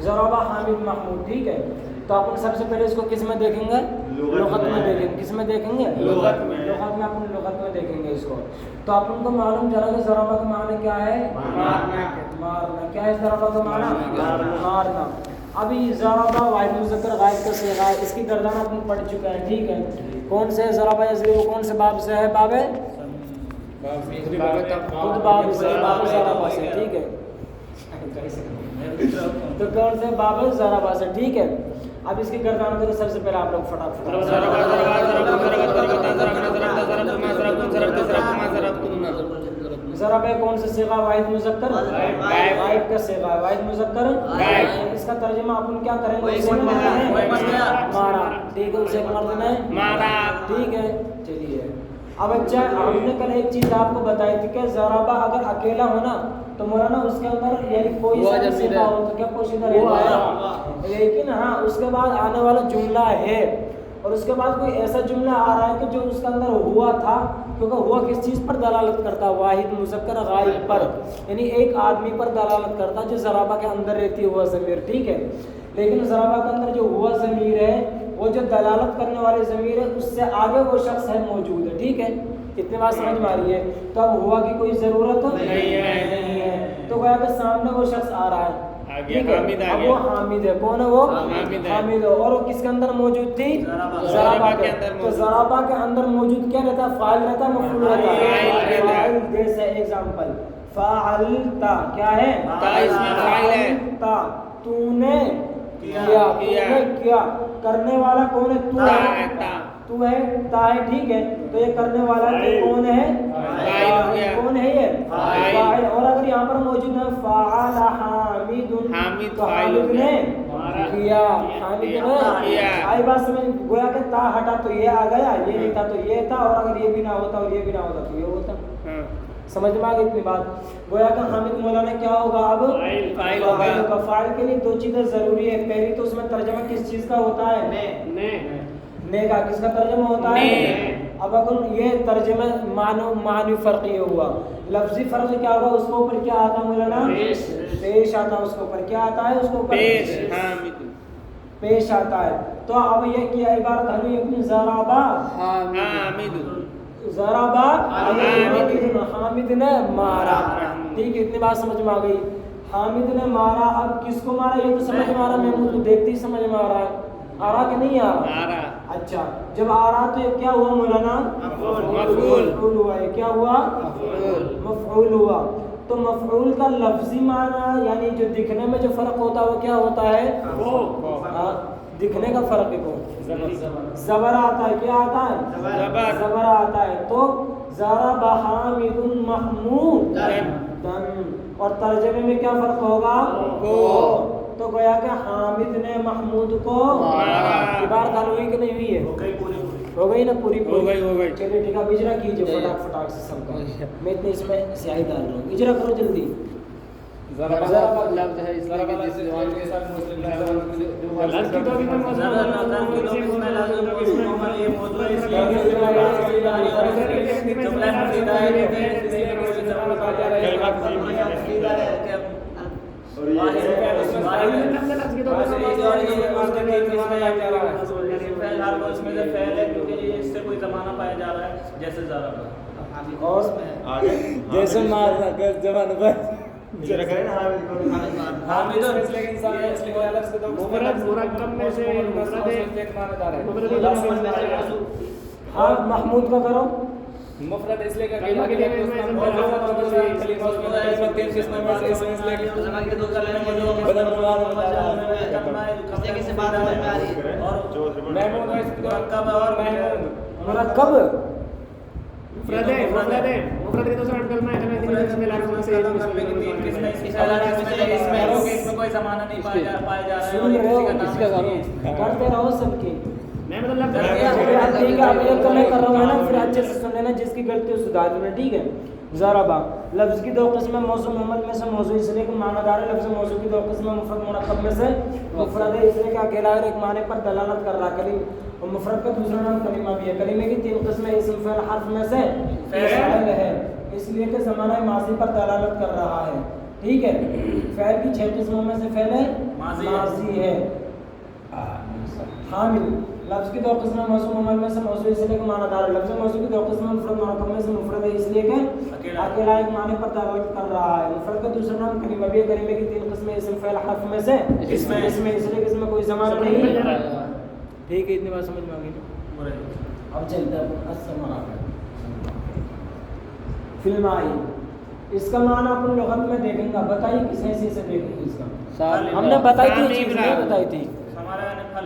ضربہ حامد محمود، ٹھیک ہے. تو اپن سب سے پہلے اس کو کس میں دیکھیں گے؟ لغت میں دیکھیں گے. کس میں دیکھیں گے؟ لغت میں. اپن لغت میں دیکھیں گے اس کو. تو اپن کو معلوم چلا کہ ضربہ کا معنی کیا ہے؟ مارنا. کیا ہے ضربہ کا معنی؟ مارنا. ابھی ضربہ واحد مذکر غائب کا صیغہ ہے، اس کی گردان اپن پڑھ چکا ہے، ٹھیک ہے. کون سے ضربہ یضرب کون سے باب سے ہے؟ باب خود باب سے، باب ضربہ سے، ٹھیک ہے. تو کون سے؟ باب ضربہ سے، ٹھیک ہے. اب اس کی گردان کو تو سب سے پہلے آپ لوگ فٹافٹ ضرب ہے کون سے صیغہ؟ واحد مذکر غائب کا صیغہ ہے. واحد مذکر غائب. اس کا ترجمہ اپن کیا کریں گے؟ مارا. ٹھیک ہے، اسے ایک مرد نے مارا. ٹھیک ہے، چلیے. اب اچھا، ہم نے کل ایک چیز آپ کو بتائی تھی کہ ضربہ اگر اکیلا ہونا تو مولانا اس کے اندر یعنی کوئی سا صیغہ ہو تو کیا پوشیدہ رہتا ہے. لیکن ہاں اس کے بعد آنے والا جملہ ہے اور اس کے بعد کوئی ایسا جملہ آ رہا ہے کہ جو اس کے اندر ہوا تھا، کیونکہ ہوا کس چیز پر دلالت کرتا ہے؟ واحد مذکر غائب پر، یعنی ایک آدمی پر دلالت کرتا ہے جو ضربہ کے اندر رہتی ہوا ضمیر، ٹھیک ہے. لیکن ضربہ کے اندر جو ہوا ضمیر ہے وہ جو دلالت کرنے والی ضمیر ہے اس سے آگے وہ شخص ہے موجود ہے، ٹھیک ہے. اتنی بات سمجھ میں آ رہی ہے. تو اب ہوا کی کوئی ضرورت نہیں ہے، تو گویا کہ سامنے وہ شخص آ رہا ہے، ٹھیک ہے. اب وہ حامد ہے. کون ہے وہ؟ حامد ہے. اور وہ کس کے اندر موجود تھی؟ ضربہ کے اندر. تو ضربہ کے اندر موجود کیا رہتا ہے؟ فاعل رہتا ہے، مفعول رہتا ہے. فاعل جیسے ایگزامپل فعلتا کیا ہے؟ فعلتا تو نے کیا. کیا کرنے والا کون ہے؟ تو ہے. تو ہے، تا ہے، ٹھیک ہے. تو یہ کرنے والا کون ہے؟ کون ہے یہ؟ فاعل. اور اگر یہاں پر موجود ہے فعل حامد، تو حامد نے کیا. حامد نے کیا. آئی بات سمجھ؟ گویا کہ تا ہٹا تو یہ آ گیا، یہ نہیں تھا تو یہ تھا، اور اگر یہ بھی نہ ہوتا اور یہ بھی نہ ہوتا تو یہ ہوتا. سمجھ میں آ گئی اتنی بات؟ گویا کہ حامد مولانا کیا ہوگا؟ اب فاعل ہوگا. فاعل کے لیے دو چیزیں ضروری ہے. پہلی تو اس میں ترجمہ کس چیز کا ہوتا ہے؟ نے کا. کس کا ترجمہ ہوتا ہے؟ اب اگر یہ ترجمہ معنی فرق یہ ہوا، لفظی فرق کیا ہوگا؟ اس کے اوپر کیا آتا ہے مولانا؟ پیش آتا ہے. اس کے اوپر کیا آتا ہے؟ اس کے اوپر پیش آتا ہے. تو اب یہ کیا عبارت ہے اپنی ضربہ حامد، ضربہ حامد نے مارا. ٹھیک ہے، اتنی بات سمجھ میں آ گئی. حامد نے مارا. اب کس کو مارا؟ یہ تو سمجھ میں آ رہا ہے، میں تو دیکھتے ہی سمجھ میں آ رہا ہے. آ رہا کہ نہیں آ رہا؟ اچھا، جب آ رہا تو یہ کیا ہوا مولانا؟ مفعول ہوا. یہ کیا ہوا؟ مفعول ہوا. تو مفعول کا لفظی معنی یعنی جو دکھنے میں جو فرق ہوتا ہے وہ کیا ہوتا ہے؟ دکھنے کا فرق ہے. کو زبر آتا ہے. کیا آتا ہے؟ زبر آتا ہے. تو ضرب حامد محمود دن. اور ترجمے میں کیا فرق ہوگا؟ تو گویا کہ حامد نے محمود کو عبارت حل ہوئی کہ نہیں ہوئی ہے؟ ہو گئی نا پوری؟ ہو گئی. چلیے ٹھیک ہے، اب اجرا کیجیے فٹاک سے سب کا. میں اتنے اس میں سیاہی ڈال رہا ہوں، اجرا کرو جلدی. ضربہ لفظ ہے اس طرح کے جس زبان کے ساتھ مسلم لفظ کی تو بھی موضوع یہ موضوع اس لیے جملہ مفیدہ ہے اس سے کوئی زمانہ پایا جا رہا ہے جیسے ضربہ اور جیسے مارنا کر زبان پر جرا کرے نا. حامد اس لیے انسان ہے، اس لیے الگ سے مرکب میں سے ہاں محمود کا کرو مفرد اس لیے کہ کلمہ کے لیے کلمہ اس میں تین قسمیں میں سے اس لیے کہ زبان کے دو کلمے جو بدل اس سے بات سمجھ میں آ رہی ہے. اور محمود مرکب اور مرکب مفرد کے دوسرا کلمہ ہے اس میں لازم سے تین قسمیں اس میں کوئی زمانہ نہیں پایا جا رہا ہے. کرتے رہو سب کی میں مطلب ٹھیک ہے. اب ایک میں کر رہا ہوں نا، پھر اچھے سے سن لینا، جس کی غلطی ہے سدھار لینا، ٹھیک ہے. ضربہ لفظ کی دو قسمیں، موضوع محمل میں سے موضوع اس لیے کہ معنی دار ہے. لفظ موضوع کی دو قسمیں، مفرد مرکب میں سے مفرد ہے اس لیے کہ اکیلا ایک معنی پر دلالت کر رہا ہے. کلیم اور مفرد کا دوسرا نام کلمہ بھی ہے. کلمے کی تین قسمیں، اسم فعل حرف میں سے فعل ہے اس لیے کہ زمانہ ماضی پر دلالت کر رہا ہے. ٹھیک ہے. فعل کی 6 قسموں میں سے فعل ماضی ہے. حامل لفظ کی 2 قسمیں موصوف عمل میں سے موصوف اس لیے کہ معنی دار ہے. لفظ موصوف کی 2 قسمیں مفرد مرکب میں سے مفرد ہے اس لیے کہ اکیلا ایک معنی پر دعوت کر رہا ہے. مفرد کا دوسرا نام کریمہ بھی ہے. کریمہ کی 3 قسمیں اسم فعل حرف میں سے اس میں اس لیے کہ اس میں کوئی ضمیر نہیں ہے. ٹھیک ہے اتنی بات سمجھ میں آ گئی. اب چلتے ہیں السماء فی الماء. اس کا معنی اپن لغت میں دیکھیں گے. بتائیے کس حیثیت سے دیکھیں گے اس کا. ہم نے بتائی تھی چیز نہیں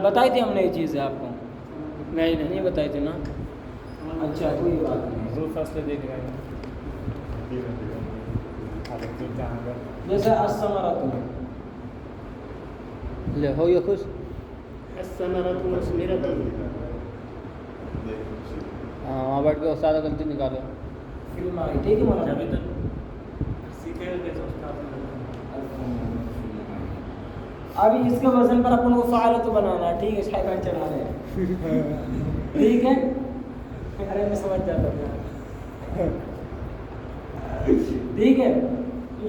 بتائی تھی ہم نے یہ چیز آپ کو نہیں بتائی تھی نا. اچھا کوئی بات نہیں ضرور فصل دیکھ رہے ہیں. جیسے الثمرۃ لے ہو یہ خوش الثمرۃ مثمرۃ. ہاں بیٹھ کے استاد غلطی نکالو. فلم آئی ٹھیک ہے مولانا. ابھی اس کے وزن پر اپن کو فعالت بنانا ہے. ٹھیک ہے شاید چڑھا رہے ہیں. ٹھیک ہے ارے میں سمجھ جاتا ہوں. ٹھیک ہے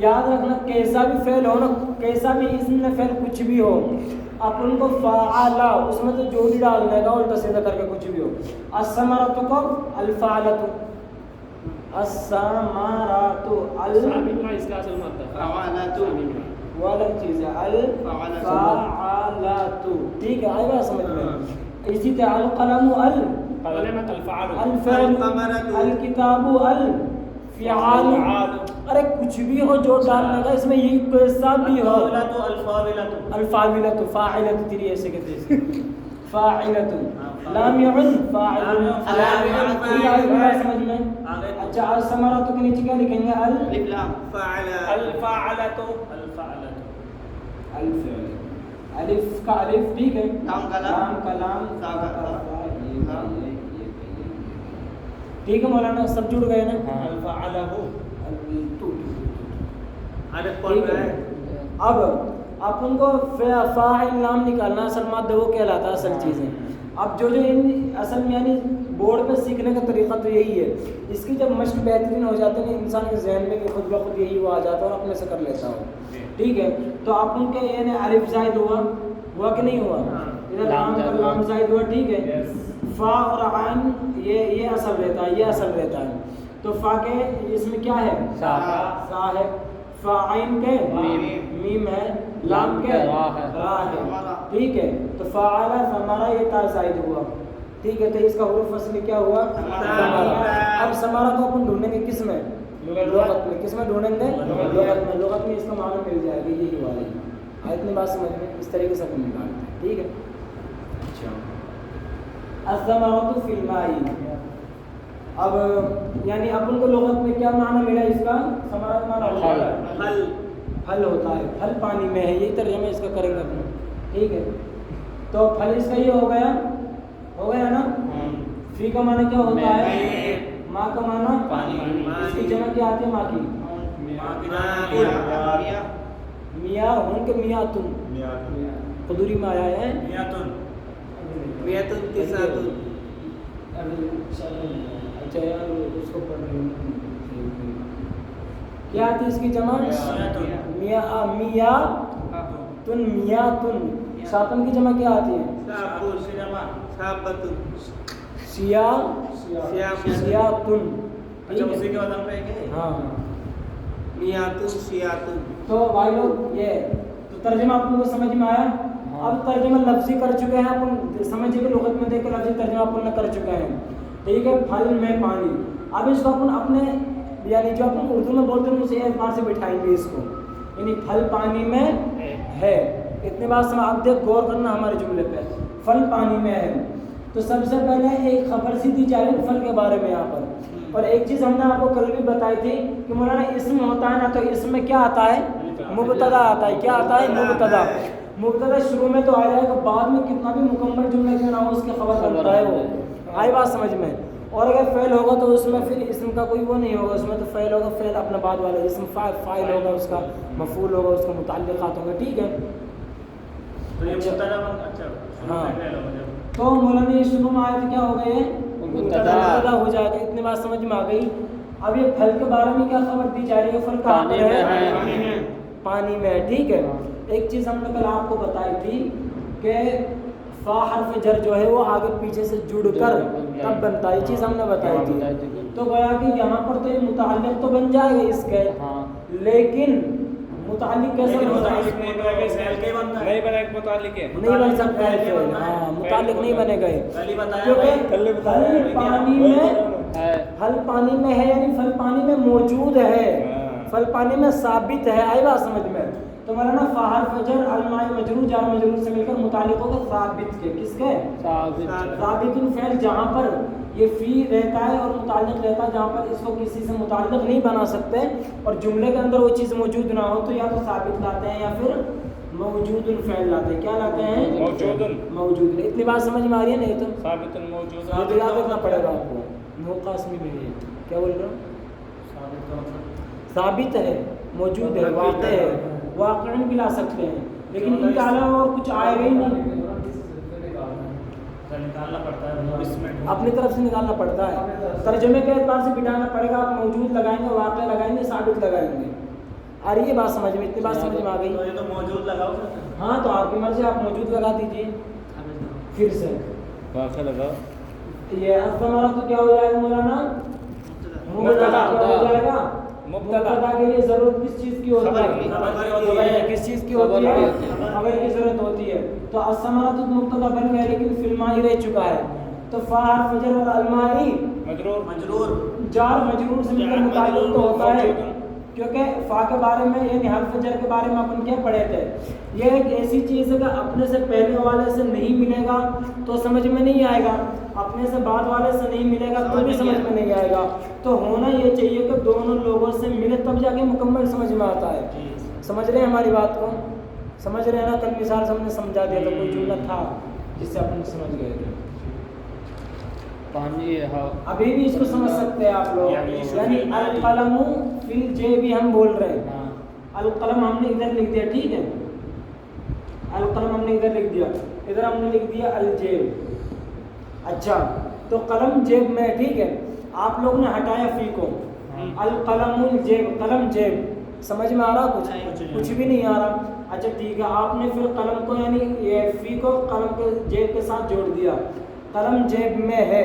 یاد رکھنا کیسا بھی فعل ہو نا, کیسا بھی اسم میں فعل کچھ بھی ہو, اپن کو فعلا اس میں تو جوڑی ڈالنے کا الٹا سیدھا کر کے کچھ بھی ہو. الثمرۃ کو الفعلۃ, الثمرۃ اس کا اصل مطلب وہ الگ چیز ہے الفعلۃ. ٹھیک ہے آئی بات سمجھ میں. اسی طرح القلم الفعل الکتاب الفعال. ارے کچھ بھی ہو جو ڈالنے کا اس میں یہ کیسا بھی ہو. الفاعلۃ فاعلۃ تیری ایسے کہتے ہیں فاعلۃ. لامع فاعل سمجھ میں. اچھا الثمرۃ کے نیچے کیا لکھیں گے الف لام فاعل الفاعلۃ الفعل. الف کا الف ٹھیک ہے. لام کا لام ٹھیک ہے مولانا سب جڑ گئے نا. الفعلہ اب اپن کو فاعل نام نکالنا اصل مادہ وہ کہلاتا ہے اصل چیزیں. اب جو اصل میں یعنی بورڈ پہ سیکھنے کا طریقہ تو یہی ہے. اس کی جب مشق بہترین ہو جاتی ہے انسان کے ذہن میں خود بخود یہی وہ آ جاتا ہے اور اپنے سے کر لیتا ہوں. ٹھیک ہے تو اپن کے یعنی الف زائد ہوا کہ نہیں ہوا. ادھر لام زائد ہوا. ٹھیک ہے فا اور عین یہ اصل رہتا ہے, یہ اصل رہتا ہے. تو فا کے اس میں کیا ہے سا ہے. فا عین کے میم ہے. لام کے را ہے. ٹھیک ہے تو فعل ثمرہ یہ تا زائد ہوا. ٹھیک ہے تو اس کا حروف اصلی کیا ہوا ثمرہ. اب ثمرہ کو اپن ڈھونڈیں گے کس میں لغت میں. کس میں ڈھونڈیں گے لغت میں. لغت میں اس کا معنی مل جائے گا یہی والی. اتنی بات سمجھ میں اس طریقے سے اپن نکالتے ہیں. ٹھیک ہے اچھا الثمرۃ فی الماء. اب یعنی اپن کو لغت میں کیا معنی ملا اس کا. ثمرۃ معنی پھل ہوتا ہے. پھل پانی میں ہے. یہی ترجمہ اس کا کریں گے اپنے. ٹھیک ہے تو پھل اس کا یہ ہو گیا نا. فی کا معنی کیا ہوتا ہے ماں کا معنی پانی. اس کی جمع کیا آتی ہے ماں کی میاں. ہوں کہ میاں تم قدوری میں آیا ہے اچھا یار اس کو پڑھ رہی ہوں. کیا آتی ہے اس کی جمع میاں تن. شاطن کی جمع کیا آتی ہے سیاتن. ہاں تو بھائی لوگ یہ تو ترجمہ آپ کو سمجھ میں آیا. اب ترجمہ لفظی کر چکے ہیں اپن. سمجھے کہ لغت میں دیکھ کے لفظی ترجمہ اپن نے کر چکے ہیں. ٹھیک ہے پھل میں پانی. اب اس کو اپن اپنے یعنی جو اپن اردو میں بولتے ہیں اسے اعتبار سے بٹھائیں گے اس کو. یعنی پھل پانی میں ہے. اتنی بات سمجھ. آپ دیکھ غور کرنا ہمارے جملے پہ. پھل پانی میں ہے تو سب سے پہلے ایک خبر سی دی جا رہی ہے پھل کے بارے میں یہاں پر. اور ایک چیز ہم نے آپ کو کل بھی بتائی تھی کہ مولانا اسم ہوتا ہے نا تو اسم میں کیا آتا ہے مبتدا آتا ہے. کیا آتا ہے مبتدا شروع میں تو آ جائے گا. بعد میں کتنا بھی مکمل جملہ کیوں نہ ہو اس کی خبر بنتا ہے وہ. آئی بات سمجھ میں. اور اگر فعل ہوگا تو اس میں پھر اسم کا کوئی وہ نہیں ہوگا. اس میں تو فعل ہوگا فعل اپنا بعد والا اسم فاعل ہوگا اس کا مفعول ہوگا اس کا متعلقات ہوں گے. ٹھیک ہے ہاں تو مولانا یہ شروع میں آئے تو کیا ہو گئے مبتدا ہو جائے گا. اتنی بات سمجھ میں آ گئی. اب یہ پھل کے بارے میں کیا خبر دی جا رہی ہے. پھل کہاں پر ہے پانی میں ہے، ٹھیک ہے. ایک چیز ہم نے کل آپ کو بتائی تھی کہ فا حرف جر جو ہے وہ آگے پیچھے سے جڑ کر تب بنتا ہے، یہ چیز ہم نے بتائی تھی. تو گویا کہ یہاں پر تو یہ متعلق تو بن جائے گا اس کے، لیکن متعلق کیسے بنتا ہے؟ نہیں بنے متعلق ہے، نہیں بن سکتا ہے فعل، ہاں متعلق نہیں بنے گا، کیونکہ حل پانی میں ہے، یعنی فل پانی میں موجود ہے، فل پانی میں ثابت ہے. آئی بات سمجھ میں؟ تو مولانا فا حرف جر الماء مجرور جار مجرور سے مل کر متعلق ہوگا ثابت کے، کس کے؟ ثابت الفعل، جہاں پر یہ فی رہتا ہے اور متعلق رہتا ہے، جہاں پر اس کو کسی سے متعلق نہیں بنا سکتے اور جملے کے اندر وہ چیز موجود نہ ہو تو یا تو ثابت لاتے ہیں یا پھر موجود الفعل لاتے ہیں. کیا لاتے ہیں؟ موجود. اتنی بات سمجھ میں آ رہی ہے؟ نہیں تو ثابت موجود یہ تو یاد رکھنا پڑے گا آپ کو. نو قاسمی میں ہے، کیا بول رہا ہوں؟ ثابت ہے، موجود ہے، واقع ہے، واقعاً بھی لا سکتے ہیں، لیکن ان کے علاوہ اور کچھ آئے گا ہی نہیں، اپنی طرف سے نکالنا پڑتا ہے. ترجمے کے اعتبار سے بٹھانا پڑے گا. آپ موجود لگائیں گے، واقع لگائیں گے، ثابت لگائیں گے. آ رہی ہے بات سمجھ میں؟ اتنی بات سمجھ میں آ گئی؟ تو موجود لگاؤ. ہاں تو آپ کی مرضی، آپ موجود لگا دیجیے. پھر سے واقع لگاؤ. یہ استمرا تو کیا ہو جائے گا مولانا؟ مبتدا ہو جائے گا. مبتدا کے لیے ضرورت کس چیز کی ہوتی ہے؟ کس چیز کی ہوتی ہے؟ خبر کی ضرورت ہوتی ہے. تو الثمرۃ تو مبتدا بن گیا لیکن فی الماء رہ چکا ہے. تو فا حرف جر اور الماء مجرور جار مجرور سے مل کر متعلق تو ہوتا ہے، کیونکہ فا کے بارے میں یعنی حرف جر کے بارے میں اپن کیا پڑھے تھے. یہ ایک ایسی چیز ہے کہ اپنے سے پہلے والے سے نہیں ملے گا تو سمجھ میں نہیں آئے گا، اپنے سے بعد والے سے نہیں ملے گا تو بھی سمجھ میں نہیں آئے گا. تو ہونا یہ چاہیے کہ دونوں لوگوں سے ملے تب جا کے مکمل سمجھ میں آتا ہے. سمجھ رہے ہیں ہماری بات کو؟ سمجھ رہے ہیں نا؟ کل مثال سے ہم نے سمجھا دیا تھا، کوئی جملہ تھا جس سے اپن سمجھ گئے تھے. پانی ہے، ابھی بھی اس کو سمجھ سکتے ہیں آپ لوگ. یعنی القلم فی الجیب ہم بول رہے ہیں. القلم ہم نے ادھر لکھ دیا، ٹھیک ہے، القلم ہم نے ادھر لکھ دیا، ادھر ہم نے لکھ دیا الجیب. اچھا تو قلم جیب میں، ٹھیک ہے، آپ لوگ نے ہٹایا فی کو. القلم الجیب، قلم جیب. سمجھ میں آ رہا؟ کچھ بھی نہیں آ رہا. اچھا ٹھیک ہے، آپ نے پھر قلم کو یعنی یہ فی کو قلم کے جیب کے ساتھ جوڑ دیا. قلم جیب میں ہے،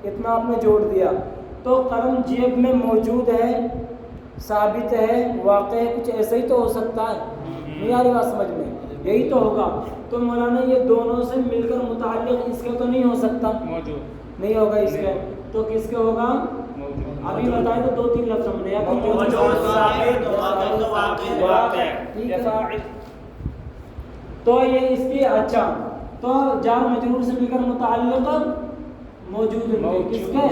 اتنا آپ نے جوڑ دیا. تو قلم جیب میں موجود ہے، ثابت ہے، واقع ہے، کچھ ایسا ہی تو ہو سکتا ہے. نہیں آ رہی بات سمجھ میں؟ یہی تو ہوگا. تو مولانا یہ دونوں سے مل کر متعلق اس کے تو نہیں ہو سکتا، موجود نہیں ہوگا اس کے. تو کس کے ہوگا؟ ابھی بتائیں تو دو تین لفظ ہم نے تو یہ اس کی. اچھا تو جار مجرور سے مل کر متعلق موجود ان کے، کس کے؟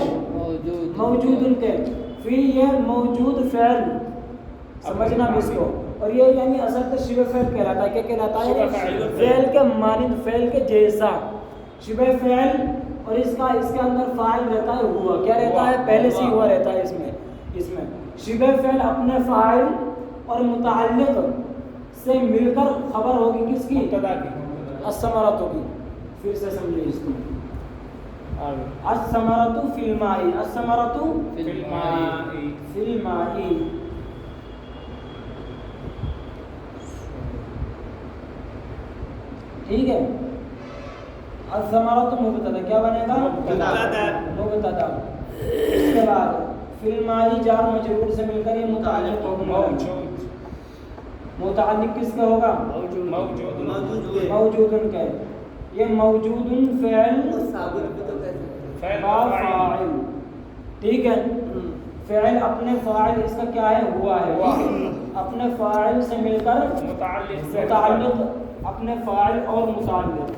موجود ان کے. پھر یہ موجود فعل، سمجھنا بھی اس کو. اور یہ یعنی اصل تو شبہ فعل کہلاتا ہے. کیا کہلاتا ہے؟ فعل کے مانند، فعل کے جیسا شبہ فعل. اور اس کے اندر فاعل رہتا ہے ہوا. کیا رہتا ہے؟ پہلے سے ہوا رہتا ہے. اس میں شبہ فعل اپنے فاعل اور متعلق سے مل کر خبر ہوگی کس کی؟ الثمرۃ کی. پھر سے سمجھیں اس کو. الثمرۃ فی الماء، الثمرۃ فی الماء. ٹھیک ہے، الثمرۃ مبتدا کیا بنے گا؟ مبتدا. اس کے بعد فی الماء جار مجرور سے مل کر یہ متعلق ہوگا. متعلق کس کا ہوگا؟ موجود کا. یہ موجود فعل فاعل، ٹھیک ہے. فعل اپنے فاعل، اس کا کیا ہے؟ ہوا ہے. اپنے فاعل سے مل کر متعلق، اپنے فاعل اور متعلق.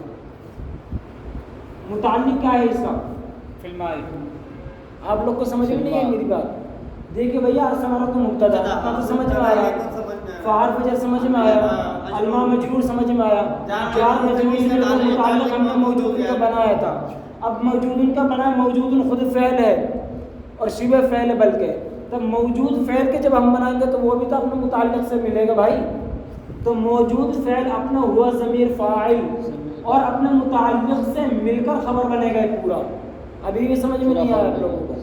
متعلق کیا ہے اس کا؟ فی الماء. آپ لوگ کو سمجھ میں نہیں ہے میری بات؟ دیکھیے بھیا، الثمرۃ مبتدا تو سمجھ میں آیا، فا حرف جر سمجھ میں آیا، الماء مجرور سمجھ میں آیا، جار مجرور سے متعلق ہم نے موجود کا بنایا تھا. اب موجود کا بنا، موجود خود فعل ہے اور شبہ فعل ہے بلکہ. تب موجود فعل کے جب ہم بنائیں گے تو وہ بھی تو اپنے متعلق سے ملے گا بھائی. تو موجود فعل اپنا ہوا ضمیر فاعل اور اپنے متعلق سے مل کر خبر بنے گا پورا. ابھی بھی سمجھ میں نہیں آیا آپ لوگوں کو؟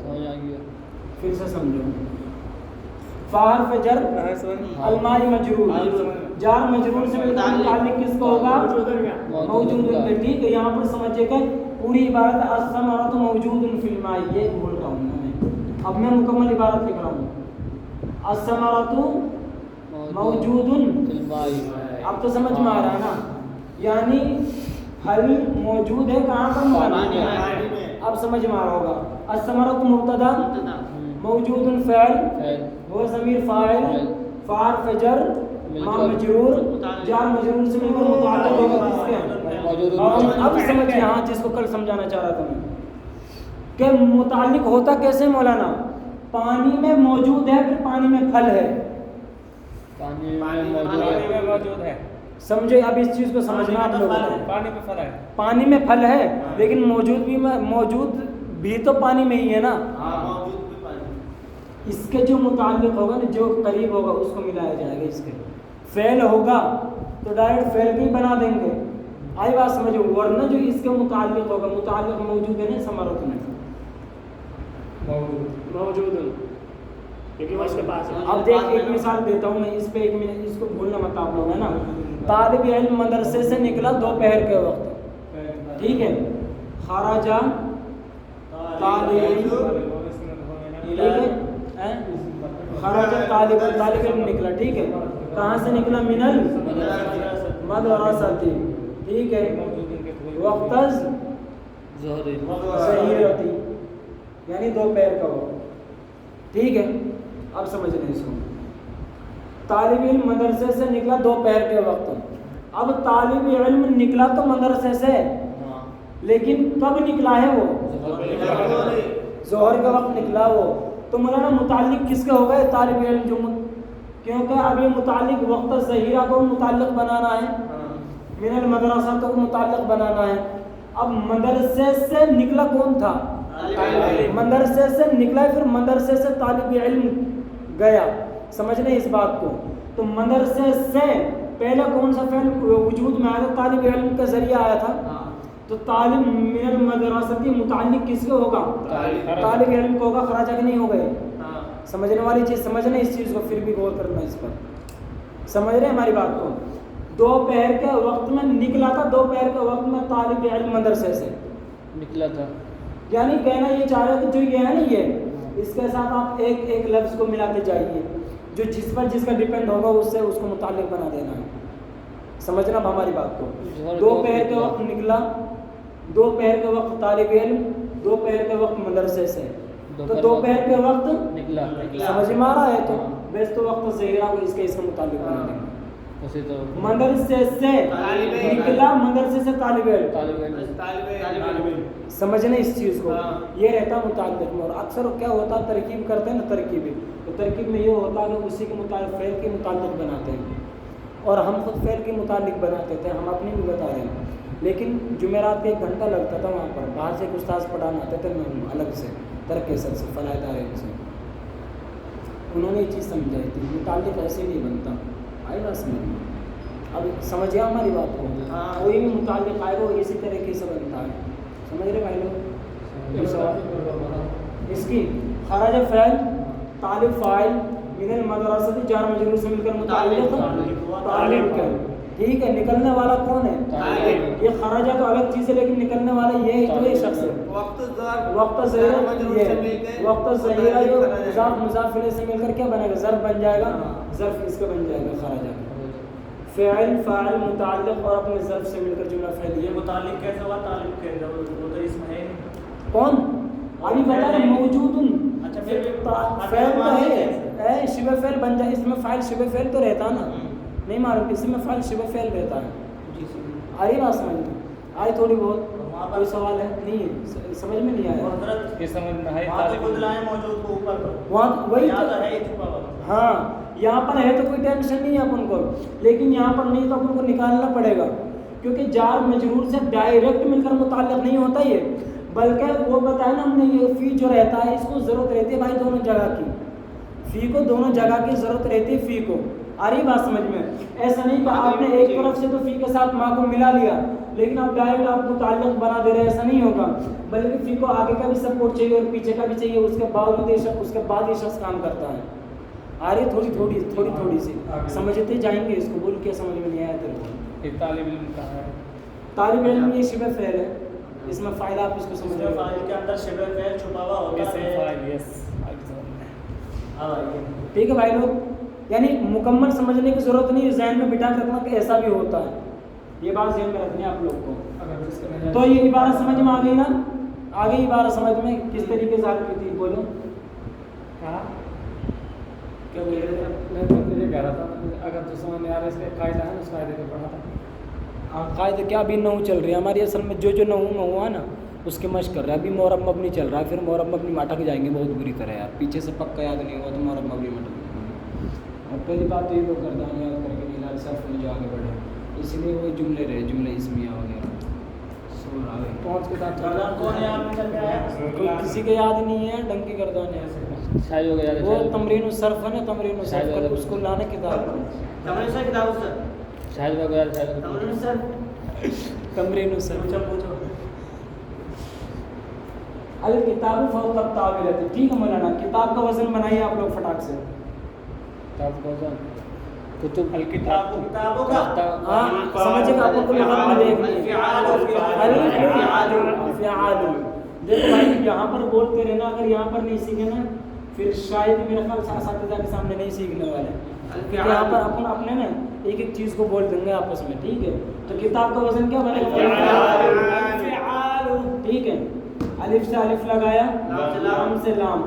پھر سے سمجھو. فاعل فجر الماء مجرور جار مجرور سے متعلق کس کو ہوگا موجود ہے. ٹھیک ہے یہاں پر سمجھے کہ پوری عبارت الثمرۃ موجود فی الماء یہ بول رہا ہوں میں. اب میں مکمل عبارت لکھ رہا ہوں الثمرۃ موجود فی الماء. اب تو سمجھ میں آ رہا ہے نا یعنی پھل موجود ہے کہاں پر پانی میں. اب سمجھ میں آ رہا ہوگا الثمرۃ مبتدا موجود فعل وہ ضمیر فاعل فاعل فجر ما مجرور جار مجرور سے مل کر متعلق ہوگا کس کے. اب سمجھ یہاں جس کو کل سمجھانا چاہ رہا تھا میں کہ متعلق ہوتا کیسے مولانا پانی میں موجود ہے پھر پانی میں پھل ہے. پانی میں موجود ہے سمجھے اب اس چیز کو سمجھنا آپ لوگوں کو. پانی میں پھل ہے پانی میں پھل ہے لیکن موجود بھی تو پانی میں ہی ہے نا. اس کے جو متعلق ہوگا نا جو قریب ہوگا اس کو ملایا جائے گا. اس کے فعل ہوگا تو ڈائریکٹ فعل بھی بنا دیں گے. آئی بات سمجھو ورنہ جو اس کے متعلق ہوگا متعلق موجود ہے نا ثمرۃ میں موجود کیونکہ وہ اس کے پاس ہے. اب دیکھ ایک مثال دیتا ہوں میں اس پہ ایک منٹ اس کو بھولنا مت آپ لوگ ہے نا. طالب علم مدرسے سے نکلا دوپہر کے وقت ٹھیک ہے خراجہ طالب علم خراجہ طالب علم نکلا ٹھیک ہے کہاں سے نکلا منل مدرستی ٹھیک ہے وقت ظہیرتی یعنی دوپہر کا وقت ٹھیک ہے. اب سمجھ لیں اس کو طالب علم مدرسے سے نکلا دوپہر کے وقت. اب طالب علم نکلا تو مدرسے سے لیکن کب نکلا ہے وہ ظہر کا وقت نکلا وہ. تو مولانا متعلق کس کے ہو گئے طالب علم جو کیونکہ اب یہ متعلق وقت ظہیرہ کو متعلق بنانا ہے من المدرسہ کو متعلق بنانا ہے. اب مدرسے سے نکلا کون تھا مدرسے سے نکلا پھر مدرسے سے طالب علم گیا. سمجھنے اس بات کو تو مدرسے سے پہلا کون سا فعل وجود میں آیا تھا طالب علم کا ذریعہ آیا تھا. تو طالب من المدرستی متعلق کس کو ہوگا طالب علم کو ہوگا خراجہ کے نہیں ہو گئے. سمجھنے والی چیز سمجھنے اس چیز کو پھر بھی غور کرنا اس پر سمجھ رہے ہماری بات کو. دوپہر کے وقت میں نکلا تھا دوپہر کے وقت میں طالب علم مدرسے سے نکلا تھا یعنی کہنا یہ چاہ رہے کہ جو یہ ہے نا یہ اس کے ساتھ آپ ایک ایک لفظ کو ملاتے جائیے جو جس پر جس کا ڈیپینڈ ہوگا اس سے اس کو متعلق بنا دینا ہے. سمجھنا اب ہماری بات کو. دوپہر کے وقت نکلا دوپہر کے وقت طالب علم دوپہر کے وقت مدرسے سے تو دوپہر کے وقت نکلا سمجھ میں آ رہا ہے تو بیس تو وقت ظہیرہ کو اس کے متعلق بنا دیں گے. مدرسے سے نکلا مدرسے سے طالب علم سمجھنے اس چیز کو یہ رہتا متعلق میں. اور اکثر کیا ہوتا ترکیب کرتے ہیں نا ترکیبیں تو ترکیب میں یہ ہوتا ہے کہ اسی کے متعلق فعل کے متعلق بناتے ہیں اور ہم خود فعل کے متعلق بناتے تھے. ہم اپنی بھی بتا رہے ہیں لیکن جمعرات کا 1 گھنٹہ لگتا تھا وہاں پر باہر سے ایک استاذ پڑھانا آتے تھے میں الگ سے ترک سر سے فلاح دار سے انہوں نے یہ چیز سمجھائی تھی متعلق ایسے نہیں بنتا. آئی بات سمجھ اب سمجھ گیا ہماری بات کو. کوئی بھی متعلق آئے گا اسی طریقے سے بنتا ہے. سمجھ رہے بھائی لوگ اس کی خراج فعل طالب فاعل من المدرسہ جار مجرور سے مل کر متعلق طالب کا ٹھیک ہے. نکلنے والا کون ہے یہ خراجہ تو الگ چیز ہے لیکن نکلنے والا یہ تو ایک شخص ہے. وقت ظہیرہ جو مضاف مضاف الیہ سے مل کر کیا بنے گا ظرف بن جائے گا. ظرف اس کا بن جائے گا خراجہ فعل فاعل متعلق اور اپنے ظرف سے مل کر جملہ فعلیہ. متعلق کیسے ہوا طالب کے وہ تو اس میں ہے کون ابھی بتا رہے موجود اچھا فعل تو ہے شبہ فعل بن جائے. اس میں فاعل شبہ فعل تو رہتا نا نہیں معلوم اس میں فاعل شبہ فعل رہتا ہے. آئی بات سمجھ میں آئی تھوڑی بہت کوئی سوال ہے نہیں سمجھ میں نہیں آیا یہ سمجھ میں ہے موجود کو اوپر وہاں وہی ہے ہاں یہاں پر ہے تو کوئی ٹینشن نہیں ہے اپن کو لیکن یہاں پر نہیں تو اپن کو نکالنا پڑے گا کیونکہ جار مجرور سے ڈائریکٹ مل کر متعلق نہیں ہوتا یہ بلکہ وہ بتایا نا ہم نے یہ فی جو رہتا ہے اس کو ضرورت رہتی ہے بھائی دونوں جگہ کی. فی کو دونوں جگہ کی ضرورت رہتی ہے فی کو. آ رہی بات سمجھ میں ایسا نہیں کہ آپ نے ایک طرف سے تو فی کے ساتھ ماں کو ملا لیا لیکن آپ ڈائریکٹ آپ متعلق بنا دے رہے ایسا نہیں ہوگا بلکہ فی کو آگے کا بھی سپورٹ چاہیے اور پیچھے کا بھی چاہیے اس کے باوجود اس کے بعد یہ شخص کام کرتا ہے. آ رہی تھوڑی سی سمجھتے جائیں گے اس کو. بول کے سمجھ میں نہیں آیا تیرے کو؟ یہ طالب علم کا ہے. طالب علم یہ شبہ فعل ہے, اس میں فائدہ آپ اس کو سمجھ شبہ فاعل کے اندر شبہ فعل چھپا ہوا ہوتا ہے. ٹھیک ہے بھائی لوگ, یعنی مکمل سمجھنے کی ضرورت نہیں, ذہن میں بٹھا کے رکھنا کہ ایسا بھی ہوتا ہے, یہ بات ذہن میں رکھنی ہے آپ لوگ کو. تو یہ عبارت سمجھ میں آ گئی نا, آگے عبارت سمجھ میں کس طریقے سے آپ کی تھی, بولو کیا بول رہے تھے؟ میں تو یہ کہہ رہا تھا اگر تو سمجھ میں آ رہا ہے اس کا قاعدہ ہے, اس قاعدے کو پڑھا تھا. قاعدہ کیا ابھی نحو چل رہی ہے ہماری, اصل میں جو نحو میں ہوا نا اس کے مشق کر رہا ہے. ابھی مورب مبنی چل رہا ہے, پھر مورب مبنی مٹک جائیں گے بہت بری طرح یار, پیچھے سے پکا یاد نہیں ہوا تو مورب مبنی مٹک. اور پہلی بات تو یہ لوگ کرتا ہوں یاد کر کے نہیں لال صرف میں جو آگے بڑھے, اس لیے وہی جملے رہے, جملے اسمیہ وغیرہ سور آ گئے. پہنچ کے ساتھ کون ہے آپ نے کیا کسی کے یاد نہیں ہے, ڈنکی گردان ہے ایسے. شاید ہو گیا وہ تمرین الصرف ہے نا, تمرین الصرف اس کو لانا کتاب کو, تمرین سے کتاب سے شاید ہو گیا, شاید تمرین سے تمرین الصرف. پوچھو اگر کتاب فوق التاویل ہے, ٹھیک ہے مولانا, کتاب کا وزن بنائیے آپ لوگ فٹاک سے. کتب الکتاب کتابوں کا سمجھے گا, آپ کو لغت میں دیکھنی ہے. فعال دیکھو بھائی, یہاں پر بولتے رہنا, اگر یہاں پر نہیں سیکھے نا پھر شاید میرا خیال اساتذہ کے سامنے نہیں سیکھنے والے, کیونکہ یہاں پر اپن اپنے نا ایک ایک چیز کو بول دیں گے آپس میں. ٹھیک ہے, تو کتاب کا وزن کیا بنے گا؟ ٹھیک ہے, الف سے الف لگایا, لام سے لام,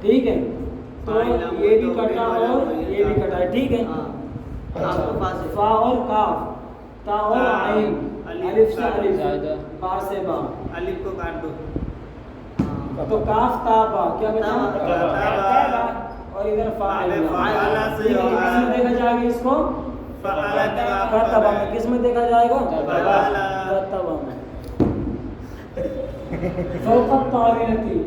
ٹھیک ہے, تو یہ بھی کٹا اور یہ بھی کٹا ہے. ٹھیک ہے, فا اور کاف, تا اور عین, الف سے الف, با سے با, الف کو کاٹ دو تو کاف تا با کیا بچا, اور ادھر فا عین. کس میں دیکھا جائے گا اس کو؟ میں. کس میں دیکھا جائے گا؟ میں. فوق الطاولتی,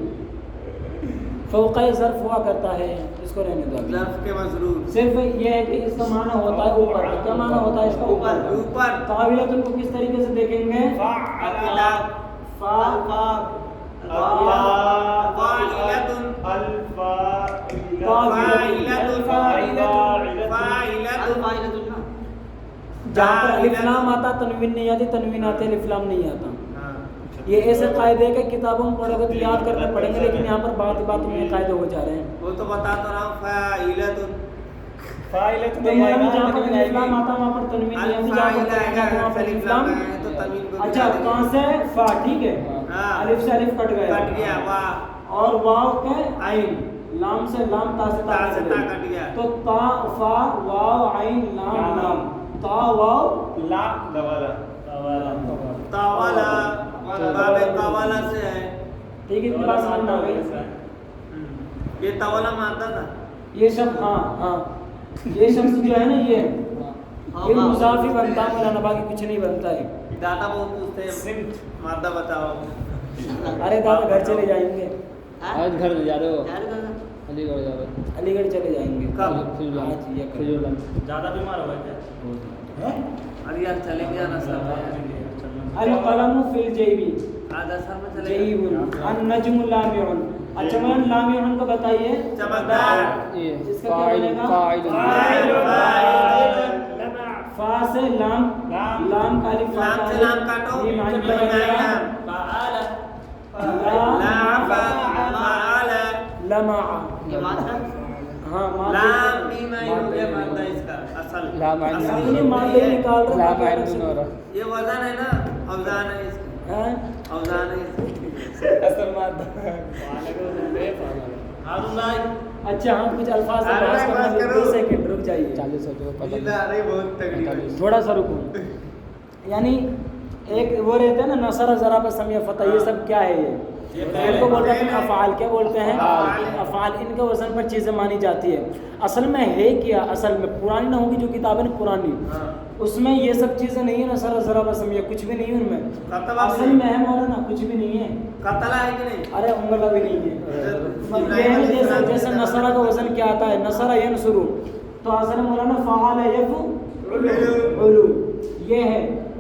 فوق ظرف ہوا کرتا ہے, اس کو رہنے دو. ظرف کے مضروب صرف یہ ہے کہ اس کا معنی ہوتا ہے اوپر. کیا معنی ہوتا ہے اس کا؟ اوپر. طاولۃ کو کس طریقے سے دیکھیں گے؟ جہاں پر الف لام آتا تنوین نہیں آتی, تنوین آتے الف لام نہیں آتا. یہ ایسے قاعدے کے کتابوں میں پڑھے گا تو یاد کرنے پڑیں گے, لیکن یہاں پر بات میں قاعدے ہو جا رہے ہیں. وہ تو بتا تو رہا ہوں, فاعلۃ تو جہاں پر الف لام آتا وہاں پر تنوین نہیں آتی, جہاں پر تنوین آتا وہاں پر الف لام. اچھا, کہاں سے فا, ٹھیک ہے, الف سے الف کٹ گیا, اور واو کے عین, لام سے لام, تا سے تا کٹ گیا, تو تا فا واو عین لام لام, تا واو لا تاوالا باب تاوالا سے ہے. ٹھیک ہے, اتنی بات سمجھ میں آ گئی. یہ تاوالا مانتا تھا یہ شخص, ہاں یہ شخص جو ہے نا یہ مضاف ہی بنتا ہے, مولانا, باقی کچھ نہیں بنتا ہے. دادا بہت پوچھتے ہیں مادہ بتاؤ. ارے دادا گھر چلے جائیں گے, آج گھر جا رہے ہو, علی گڑھ جا رہے ہو, علی گڑھ چلے جائیں گے. زیادہ بیمار ہو گئے تھے, ارے یار چلے گیا نا سر. القلم فی الجیبی, آدھا سر میں چلے جیب, النجم لامع. اچھا مولانا, لامع کو بتائیے چمکدار, اس کا کیا بنے گا؟ فا سے لام, لام کا الف, لام سے لام کاٹو, یہ معنی بنے گا لمع. ہاں, لام میم عین یہ مادہ اس کا اصل لام عین اصل میں مادے نکال رہے لام عین دونوں رہا. یہ وزن ہے نا, اوزان ہے اس کا, اوزان ہے اصل مادہ. ہارون بھائی, اچھا ہم کچھ الفاظ سے بحث کرنا, 2 سیکنڈ رک جائیے, 40 ہوتے پتہ نیند آ رہی بہت تگڑی, تھوڑا سا رکو. یعنی ایک وہ رہتے ہیں نا نصر ضرب سمیع فتح, یہ سب کیا ہے؟ یہ ان کو بولتے ہیں افعال. کیا بولتے ہیں؟ افعال. ان کے وزن پر چیزیں مانی جاتی ہے. اصل میں ہے کیا, اصل میں پرانی نہ ہوگی جو کتابیں پرانی, اس میں یہ سب چیزیں نہیں ہے, نصر ضرب سمیع کچھ بھی نہیں ہے ان میں. اصل میں ہے مولانا, کچھ بھی نہیں ہے. قتلہ ہے کہ نہیں؟ ارے انگلا بھی نہیں ہے. جیسے نصرہ کا وزن کیا آتا ہے, نصرہ ینصر, تو اصل مولانا فعال یفعل, یہ ہے.